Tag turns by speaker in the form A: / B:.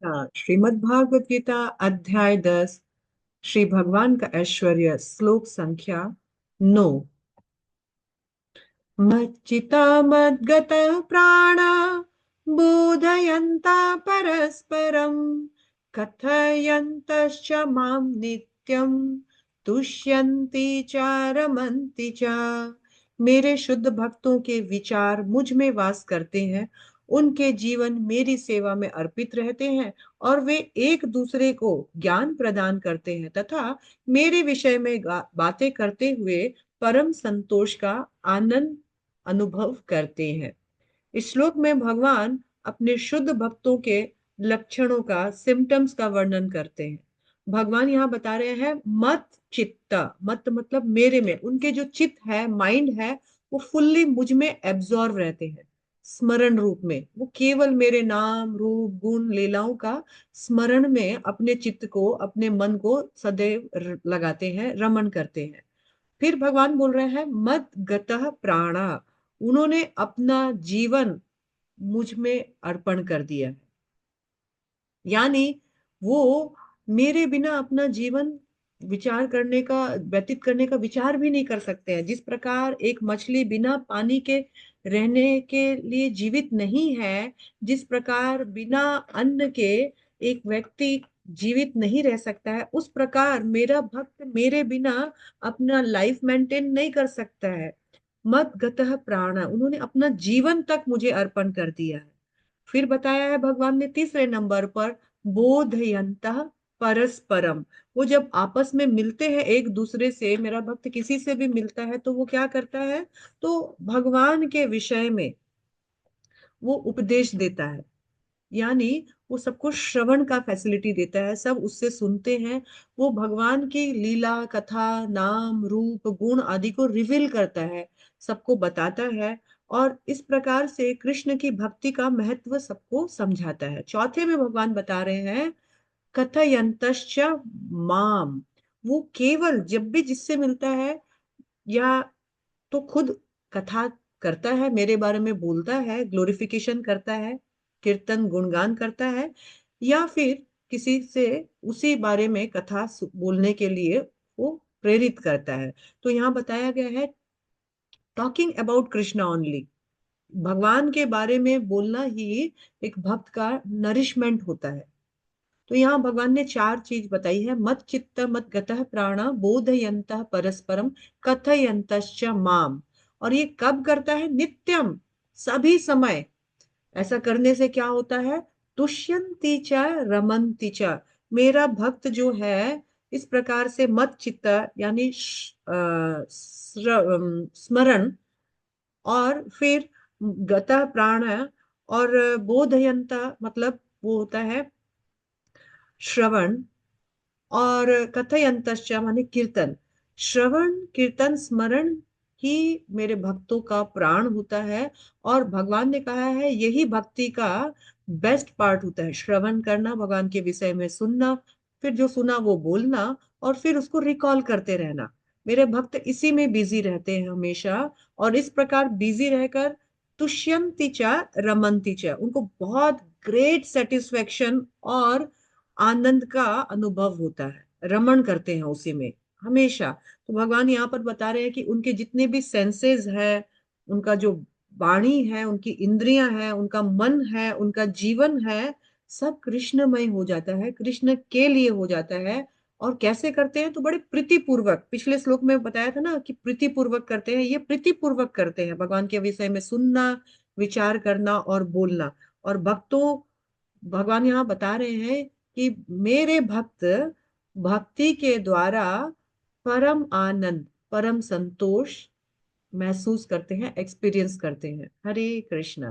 A: हाँ, श्रीमद् भागवत गीता अध्याय 10 श्री भगवान का ऐश्वर्य श्लोक संख्या 9। मच्चिता मद्गतः प्राणा बोधयन्ता परस्परं कथयन्तश्च मां नित्यं तुष्यन्ति च रमन्ति च। मेरे शुद्ध भक्तों के विचार मुझ में वास करते हैं, उनके जीवन मेरी सेवा में अर्पित रहते हैं और वे एक दूसरे को ज्ञान प्रदान करते हैं तथा मेरे विषय में बातें करते हुए परम संतोष का आनंद अनुभव करते हैं। इस श्लोक में भगवान अपने शुद्ध भक्तों के लक्षणों का सिम्टम्स का वर्णन करते हैं। भगवान यहाँ बता रहे हैं मत चित्ता, मत मतलब मेरे में, उनके जो चित्त है, माइंड है, वो फुल्ली मुझ में एब्जॉर्व रहते हैं। स्मरण रूप में वो केवल मेरे नाम रूप गुण लीलाओं का स्मरण में अपने चित्त को, अपने मन को सदैव लगाते हैं, रमन करते हैं। फिर भगवान बोल रहे हैं मत गतः प्राणा, उन्होंने अपना जीवन मुझ में अर्पण कर दिया है। यानी वो मेरे बिना अपना जीवन विचार करने का, व्यतीत करने का विचार भी नहीं कर सकते हैं। जिस प्रकार एक मछली बिना पानी के रहने के लिए जीवित नहीं है, जिस प्रकार बिना अन्न के एक व्यक्ति जीवित नहीं रह सकता है, उस प्रकार मेरा भक्त मेरे बिना अपना लाइफ मेंटेन नहीं कर सकता है। मत गतः प्राण, उन्होंने अपना जीवन तक मुझे अर्पण कर दिया है। फिर बताया है भगवान ने तीसरे नंबर पर बोधयन्तः परस्परम, वो जब आपस में मिलते हैं एक दूसरे से, मेरा भक्त किसी से भी मिलता है तो वो क्या करता है, तो भगवान के विषय में वो उपदेश देता है। यानी वो सबको श्रवण का फैसिलिटी देता है, सब उससे सुनते हैं। वो भगवान की लीला कथा नाम रूप गुण आदि को रिवील करता है, सबको बताता है और इस प्रकार से कृष्ण की भक्ति का महत्व सबको समझाता है। चौथे में भगवान बता रहे हैं कथयन्तश्च माम, वो केवल जब भी जिससे मिलता है या तो खुद कथा करता है, मेरे बारे में बोलता है, ग्लोरिफिकेशन करता है, कीर्तन गुणगान करता है, या फिर किसी से उसी बारे में कथा बोलने के लिए वो प्रेरित करता है। तो यहाँ बताया गया है टॉकिंग अबाउट कृष्णा ओनली, भगवान के बारे में बोलना ही एक भक्त का नरिशमेंट होता है। तो यहाँ भगवान ने चार चीज बताई है, मत चित्त मत गतः प्राणा बोधयन्तः परस्परम कथयन्तश्च माम। और ये कब करता है? नित्यम, सभी समय। ऐसा करने से क्या होता है? तुष्यन्ति च रमन्ति च, मेरा भक्त जो है इस प्रकार से मत चित्त यानी स्मरण, और फिर गतः प्राण, और बोधयंता मतलब वो होता है श्रवण, और कथयंतश्च माने कीर्तन। श्रवण कीर्तन स्मरण ही मेरे भक्तों का प्राण होता है। और भगवान ने कहा है यही भक्ति का बेस्ट पार्ट होता है, श्रवण करना, भगवान के विषय में सुनना, फिर जो सुना वो बोलना, और फिर उसको रिकॉल करते रहना। मेरे भक्त इसी में बिजी रहते हैं हमेशा, और इस प्रकार बिजी रहकर तुष्यंति च रमन्ति च, उनको बहुत ग्रेट सेटिस्फेक्शन और आनंद का अनुभव होता है, रमण करते हैं उसी में हमेशा। तो भगवान यहाँ पर बता रहे हैं कि उनके जितने भी सेंसेस है, उनका जो वाणी है, उनकी इंद्रियां हैं, उनका मन है, उनका जीवन है, सब कृष्णमय हो जाता है, कृष्ण के लिए हो जाता है। और कैसे करते हैं? तो बड़े प्रीतिपूर्वक, पिछले श्लोक में बताया था ना कि प्रीतिपूर्वक करते हैं, ये प्रीतिपूर्वक करते हैं भगवान के विषय में सुनना, विचार करना और बोलना। और भक्तों, भगवान यहाँ बता रहे हैं कि मेरे भक्त भक्ति के द्वारा परम आनंद, परम संतोष महसूस करते हैं, एक्सपीरियंस करते हैं। हरे कृष्णा।